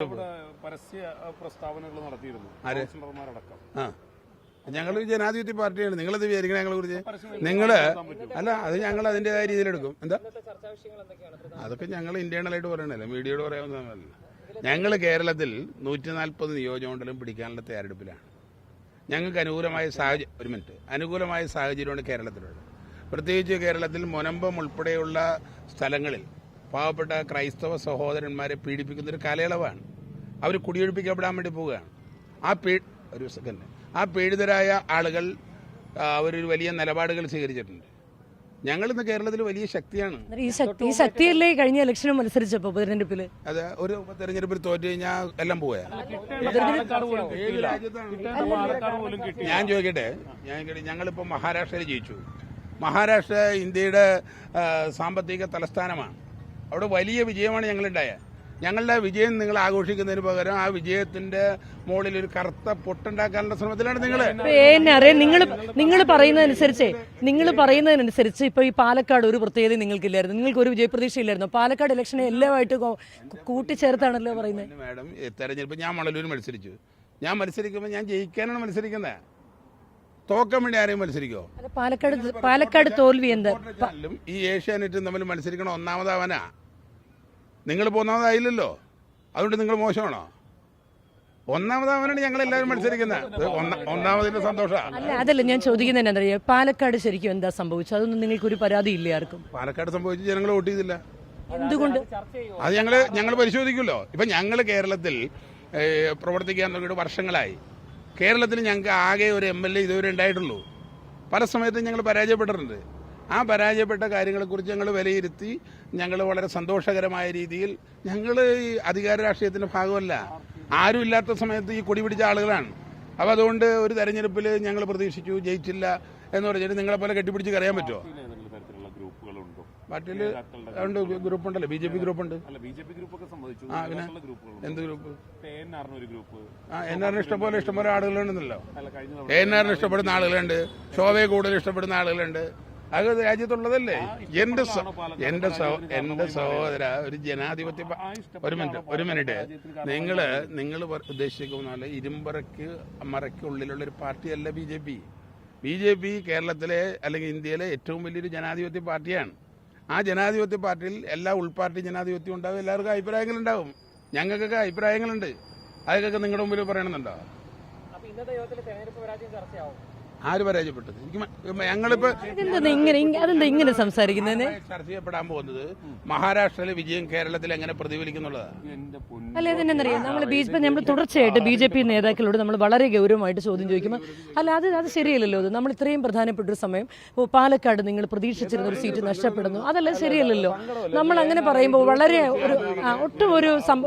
പരസ്യ പ്രസ്താവനകൾ നടത്തിയിരുന്നു ഞങ്ങൾ ജനാധിപത്യ പാർട്ടിയാണ്. നിങ്ങളത് വിചാരിക്കണം ഞങ്ങളെ കുറിച്ച്. നിങ്ങള് അല്ല, അത് ഞങ്ങൾ അതിൻ്റെതായ രീതിയിലെടുക്കും. എന്താ അതൊക്കെ ഞങ്ങൾ ഇന്റേണലായിട്ട് പറയണല്ലോ, മീഡിയയോട് പറയാവുന്നതല്ല. ഞങ്ങൾ കേരളത്തിൽ 140 നിയോജകമണ്ഡലം പിടിക്കാനുള്ള തയ്യാറെടുപ്പിലാണ്. ഞങ്ങൾക്ക് അനുകൂലമായ സാഹചര്യമാണ് കേരളത്തിലുള്ളത്. പ്രത്യേകിച്ച് കേരളത്തിൽ മുനമ്പം ഉൾപ്പെടെയുള്ള സ്ഥലങ്ങളിൽ പാവപ്പെട്ട ക്രൈസ്തവ സഹോദരന്മാരെ പീഡിപ്പിക്കുന്നൊരു കാലയളവാണ്. അവർ കുടിയൊഴിപ്പിക്കപ്പെടാൻ വേണ്ടി പോവുകയാണ്. ആ പീഡിതരായ ആളുകൾ അവരൊരു വലിയ നിലപാടുകൾ സ്വീകരിച്ചിട്ടുണ്ട്. ഞങ്ങളിന്ന് കേരളത്തിൽ വലിയ ശക്തിയാണ്. ഈ ശക്തിയല്ലേ കഴിഞ്ഞ ഇലക്ഷനും മത്സരിച്ചപ്പോ തെരഞ്ഞെടുപ്പിൽ? അതെ, ഒരു തെരഞ്ഞെടുപ്പിൽ തോറ്റു കഴിഞ്ഞാൽ എല്ലാം പോയാ. ഞാൻ ചോദിക്കട്ടെ, ഞങ്ങളിപ്പോ മഹാരാഷ്ട്രയിൽ ജയിച്ചു. മഹാരാഷ്ട്ര ഇന്ത്യയുടെ സാമ്പത്തിക തലസ്ഥാനമാണ്. അവിടെ വലിയ വിജയമാണ് ഞങ്ങളുണ്ടായ. ഞങ്ങളുടെ വിജയം നിങ്ങൾ ആഘോഷിക്കുന്നതിന് പകരം ആ വിജയത്തിന്റെ മുകളിൽ ഒരു കറുത്ത പൊട്ടുണ്ടാക്കാനുള്ള ശ്രമത്തിലാണ് നിങ്ങൾ. നിങ്ങൾ പറയുന്നതനുസരിച്ച് ഇപ്പൊ ഈ പാലക്കാട് ഒരു പ്രത്യേകത നിങ്ങൾക്കില്ലായിരുന്നു. നിങ്ങൾക്ക് ഒരു വിജയപ്രതീക്ഷയില്ലായിരുന്നു. പാലക്കാട് ഇലക്ഷനെ എല്ലാമായിട്ട് കൂട്ടിച്ചേർത്താണല്ലോ പറയുന്നത്. മാഡം, തെരഞ്ഞെടുപ്പ് ഞാൻ മണലൂർ മത്സരിച്ചു. ഞാൻ മത്സരിക്കുമ്പോൾ ഞാൻ ജയിക്കാനാണ് മത്സരിക്കുന്നത്. തോക്കാൻ വേണ്ടി ആരെയും മത്സരിക്കോ? പാലക്കാട് തോൽവി എന്താ? ഈ ഏഷ്യാനെറ്റും തമ്മിൽ മത്സരിക്കണം, ഒന്നാമതാവാനാ. നിങ്ങൾ ഒന്നാമതായില്ലല്ലോ, അതുകൊണ്ട് നിങ്ങൾ മോശമാണോ? ഒന്നാമതാവാനാണ് ഞങ്ങൾ എല്ലാവരും മത്സരിക്കുന്നത്. ഒന്നാമതിന്റെ സന്തോഷം അല്ല, അതല്ല ഞാൻ ചോദിക്കുന്നത്. എന്താ പറയുക, പാലക്കാട് ശരിക്കും എന്താ സംഭവിച്ചത്? അതൊന്നും നിങ്ങൾക്കൊരു പരാതി ഇല്ലേ ആർക്കും? പാലക്കാട് സംഭവിച്ചു, ജനങ്ങൾ വോട്ട് ചെയ്തില്ല. എന്തുകൊണ്ട്? അത് ഞങ്ങൾ പരിശോധിക്കുമല്ലോ. ഇപ്പൊ ഞങ്ങൾ കേരളത്തിൽ പ്രവർത്തിക്കാൻ തുടങ്ങിയിട്ട് വർഷങ്ങളായി. കേരളത്തിൽ ഞങ്ങൾക്ക് ആകെ ഒരു MLA ഇതുവരെ ഉണ്ടായിട്ടുള്ളൂ. പല സമയത്തും ഞങ്ങൾ പരാജയപ്പെട്ടിട്ടുണ്ട്. ആ പരാജയപ്പെട്ട കാര്യങ്ങളെക്കുറിച്ച് ഞങ്ങൾ വിലയിരുത്തി ഞങ്ങൾ വളരെ സന്തോഷകരമായ രീതിയിൽ ഞങ്ങൾ ഈ അധികാര രാഷ്ട്രീയത്തിന്റെ ഭാഗമല്ല. ആരും ഇല്ലാത്ത സമയത്ത് ഈ കൊടി പിടിച്ച ആളുകളാണ്. അപ്പോൾ അതുകൊണ്ട് ഒരു തെരഞ്ഞെടുപ്പിൽ ഞങ്ങൾ പ്രതീക്ഷിച്ചു, ജയിച്ചില്ല എന്ന് പറഞ്ഞിട്ട് നിങ്ങളെ പോലെ കെട്ടിപ്പിടിച്ച് കറിയാൻ പറ്റുമോ? പാർട്ടിയിൽ ഉണ്ട്, ഗ്രൂപ്പ് ഉണ്ടല്ലോ, BJP ഗ്രൂപ്പുണ്ട്. എന്ത് ഗ്രൂപ്പ്? ANR ഇഷ്ടംപോലെ ആളുകളുണ്ടെന്നല്ലോ. ANR ഇഷ്ടപ്പെടുന്ന ആളുകളുണ്ട്, ശോഭയെ കൂടുതൽ ഇഷ്ടപ്പെടുന്ന ആളുകളുണ്ട്. അത് രാജ്യത്തുള്ളതല്ലേ. എന്റെ സഹോദര, ഒരു ജനാധിപത്യ ഒരു മിനിറ്റ് നിങ്ങൾ ഉദ്ദേശിക്കുന്ന പോലെ ഇരുമ്പറയ്ക്ക് മറയ്ക്കുള്ളിലുള്ള ഒരു പാർട്ടിയല്ല BJP. കേരളത്തിലെ അല്ലെങ്കിൽ ഇന്ത്യയിലെ ഏറ്റവും വലിയൊരു ജനാധിപത്യ പാർട്ടിയാണ്. ആ ജനാധിപത്യ പാർട്ടിയിൽ എല്ലാ ഉൾപാർട്ടി ജനാധിപത്യം ഉണ്ടാവും. എല്ലാവർക്കും അഭിപ്രായങ്ങളുണ്ടാവും. ഞങ്ങൾക്കൊക്കെ അഭിപ്രായങ്ങളുണ്ട്. അതൊക്കെ നിങ്ങളുടെ മുമ്പിൽ പറയണമെന്നുണ്ടോ? ആര് പരാജയപ്പെട്ടത്? ഞങ്ങളിപ്പോ അതെന്താ ഇങ്ങനെ സംസാരിക്കുന്നതിന്? ചർച്ച ചെയ്യപ്പെടാൻ പോകുന്നത് മഹാരാഷ്ട്രയിലെ വിജയം കേരളത്തിൽ എങ്ങനെ പ്രതിഫലിക്കുന്നുള്ളതാണ്. അല്ല, ഇതെന്നറിയാം, നമ്മൾ തുടർച്ചയായിട്ട് BJP നേതാക്കളോട് നമ്മൾ വളരെ ഗൗരവമായിട്ട് ചോദ്യം ചോദിക്കുമ്പോൾ അല്ല, അത് ശരിയല്ലല്ലോ. നമ്മൾ ഇത്രയും പ്രധാനപ്പെട്ട ഒരു സമയം പാലക്കാട് നിങ്ങൾ പ്രതീക്ഷിച്ചിരുന്ന ഒരു സീറ്റ് നഷ്ടപ്പെടുന്നു, അതല്ല ശരിയല്ലല്ലോ. നമ്മൾ അങ്ങനെ പറയുമ്പോൾ വളരെ ഒട്ടും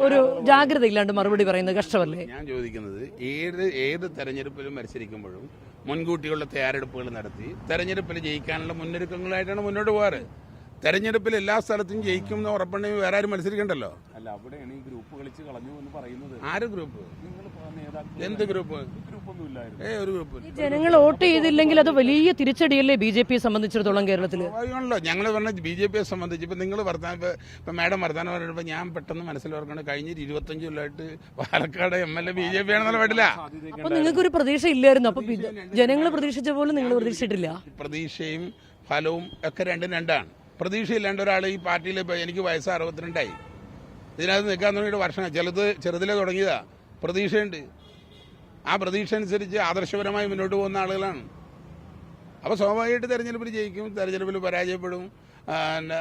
ഒരു ജാഗ്രത ഇല്ലാണ്ട് മറുപടി പറയുന്നത് കഷ്ടമല്ലേ? ഞാൻ ചോദിക്കുന്നത്, ഏത് തെരഞ്ഞെടുപ്പിലും മത്സരിക്കുമ്പോഴും മുൻകൂട്ടിയുള്ള തയ്യാറെടുപ്പുകൾ നടത്തി തെരഞ്ഞെടുപ്പിൽ ജയിക്കാനുള്ള മുന്നൊരുക്കങ്ങളായിട്ടാണ് മുന്നോട്ട് പോകാറ്. തെരഞ്ഞെടുപ്പിൽ എല്ലാ സ്ഥലത്തും ജയിക്കും എന്ന് ഉറപ്പുണ്ടെങ്കിൽ വേറെ ആരും മത്സരിക്കണ്ടല്ലോ. അല്ല, അവിടെയാണ് ഈ ഗ്രൂപ്പ് കളിച്ച് കളഞ്ഞു എന്ന് പറയുന്നത്. ആര് ഗ്രൂപ്പ്? എന്ത് ഗ്രൂപ്പ്? ഒരു ഗ്രൂപ്പ്. ജനങ്ങൾ വോട്ട് ചെയ്തില്ലെങ്കിൽ അത് വലിയ തിരിച്ചടിയല്ലേ BJP സംബന്ധിച്ചിടത്തോളം കേരളത്തിൽ? ആണല്ലോ. ഞങ്ങൾ പറഞ്ഞ BJPയെ സംബന്ധിച്ച് ഇപ്പൊ നിങ്ങൾ ഇപ്പൊ മാഡം വർത്താനം പറഞ്ഞപ്പോൾ ഞാൻ പെട്ടെന്ന് മനസ്സിൽ ഓർക്കണം, കഴിഞ്ഞ 25 കൊല്ലമായിട്ട് പാലക്കാട് MLA BJP ആണെന്നുള്ള പറ്റില്ല. അപ്പൊ നിങ്ങൾക്കൊരു പ്രതീക്ഷ ഇല്ലായിരുന്നു? അപ്പൊ ജനങ്ങൾ പ്രതീക്ഷിച്ച പോലും നിങ്ങൾ പ്രതീക്ഷിച്ചിട്ടില്ല? പ്രതീക്ഷയും ഫലവും ഒക്കെ രണ്ടാണ്. പ്രതീക്ഷയില്ലാണ്ട് ഒരാൾ ഈ പാർട്ടിയിൽ എനിക്ക് വയസ്സ് 62ആയി. ഇതിനകത്ത് നിൽക്കാൻ തുടങ്ങിയിട്ട് വർഷം ചെറുതിലെ തുടങ്ങിയതാ. പ്രതീക്ഷയുണ്ട്. ആ പ്രതീക്ഷ അനുസരിച്ച് ആദർശപരമായി മുന്നോട്ട് പോകുന്ന ആളുകളാണ്. അപ്പോൾ സ്വാഭാവികമായിട്ട് തെരഞ്ഞെടുപ്പിൽ ജയിക്കും, തെരഞ്ഞെടുപ്പിൽ പരാജയപ്പെടും.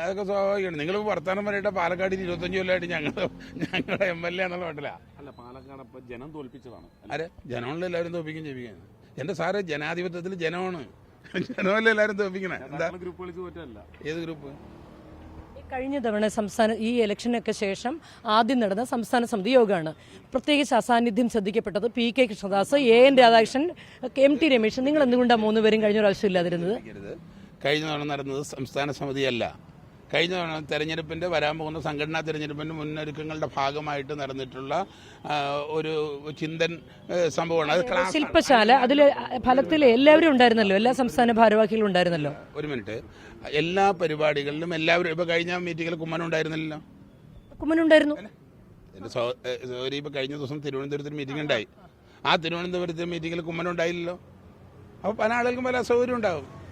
അതൊക്കെ സ്വാഭാവികമാണ്. നിങ്ങളിപ്പോൾ വർത്തമാനം പറയട്ടെ, പാലക്കാട് 25 കൊല്ലമായിട്ട് ഞങ്ങളുടെ MLA എന്നുള്ള പറ്റില്ല. അല്ല, പാലക്കാട് ജനം തോൽപ്പിച്ചതാണ്. അരെ, ജനമുള്ള എല്ലാവരും തോൽപ്പിക്കും ചെയ്യിക്കാൻ. എന്റെ സാറ് ജനാധിപത്യത്തിൽ ജനമാണ്. ജനമല്ല എല്ലാവരും തോൽപ്പിക്കണേ. എന്താ ഗ്രൂപ്പ് കളിച്ച് പറ്റല്ല? ഏത് ഗ്രൂപ്പ്? കഴിഞ്ഞ തവണ ഈ ഇലക്ഷനൊക്കെ ശേഷം ആദ്യം നടന്ന സംസ്ഥാന സമിതി യോഗമാണ്. പ്രത്യേകിച്ച് അസാന്നിധ്യം ശ്രദ്ധിക്കപ്പെട്ടത് PK Krishnadas, AN Radhakrishnan, MT Ramesh. നിങ്ങൾ എന്തുകൊണ്ടാണ് 3 പേരും കഴിഞ്ഞ പ്രാവശ്യം ഇല്ലാതിരുന്നത്? കഴിഞ്ഞ തവണ നടന്നത് സംസ്ഥാന സമിതിയല്ല. കഴിഞ്ഞ തവണ തെരഞ്ഞെടുപ്പിന്റെ വരാൻ പോകുന്ന സംഘടനാ തെരഞ്ഞെടുപ്പിന്റെ മുന്നൊരുക്കങ്ങളുടെ ഭാഗമായിട്ട് നടന്നിട്ടുള്ള ഒരു ചിന്തൻ സംഭവമാണ്. അത് ശില്പശാല. അതിൽ ഫലത്തിൽ എല്ലാവരും ഉണ്ടായിരുന്നല്ലോ, എല്ലാ സംസ്ഥാന ഭാരവാഹികളും ഉണ്ടായിരുന്നല്ലോ. ഒരു മിനിറ്റ്, എല്ലാ പരിപാടികളിലും എല്ലാവരും. ഇപ്പൊ കഴിഞ്ഞ മീറ്റിംഗിൽ കുമ്മനം ഉണ്ടായിരുന്നില്ലല്ലോ. കുമ്മനുണ്ടായിരുന്നു. എൻ്റെ സഹോദരി ഇപ്പോൾ കഴിഞ്ഞ ദിവസം തിരുവനന്തപുരത്ത് മീറ്റിംഗ് ഉണ്ടായി. ആ തിരുവനന്തപുരത്തെ മീറ്റിങ്ങിൽ കുമ്മനം ഉണ്ടായില്ലല്ലോ. അപ്പോൾ പല ആളുകൾക്കും പല അസൗകര്യം ഉണ്ടാകും.